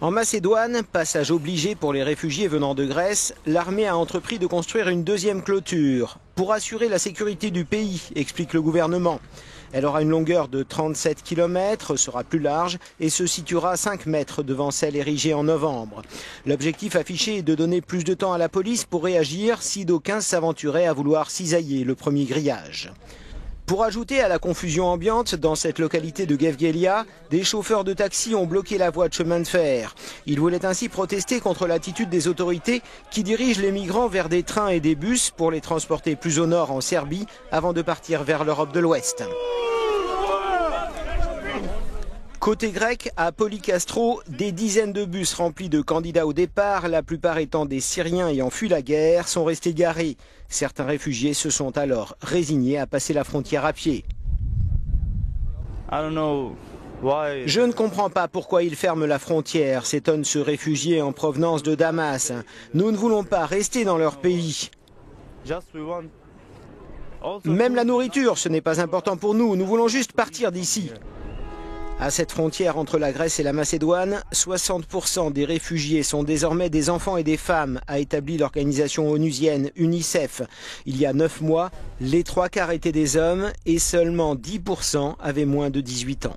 En Macédoine, passage obligé pour les réfugiés venant de Grèce, l'armée a entrepris de construire une deuxième clôture pour assurer la sécurité du pays, explique le gouvernement. Elle aura une longueur de 37 km, sera plus large et se situera à 5 mètres devant celle érigée en novembre. L'objectif affiché est de donner plus de temps à la police pour réagir si d'aucuns s'aventuraient à vouloir cisailler le premier grillage. Pour ajouter à la confusion ambiante, dans cette localité de Gevgelia, des chauffeurs de taxi ont bloqué la voie de chemin de fer. Ils voulaient ainsi protester contre l'attitude des autorités qui dirigent les migrants vers des trains et des bus pour les transporter plus au nord en Serbie avant de partir vers l'Europe de l'Ouest. Côté grec, à Polycastro, des dizaines de bus remplis de candidats au départ, la plupart étant des Syriens ayant fui la guerre, sont restés garés. Certains réfugiés se sont alors résignés à passer la frontière à pied. Je ne comprends pas pourquoi ils ferment la frontière, s'étonne ce réfugié en provenance de Damas. Nous ne voulons pas rester dans leur pays. Même la nourriture, ce n'est pas important pour nous, nous voulons juste partir d'ici. À cette frontière entre la Grèce et la Macédoine, 60% des réfugiés sont désormais des enfants et des femmes, a établi l'organisation onusienne UNICEF. Il y a 9 mois, les 3/4 étaient des hommes et seulement 10% avaient moins de 18 ans.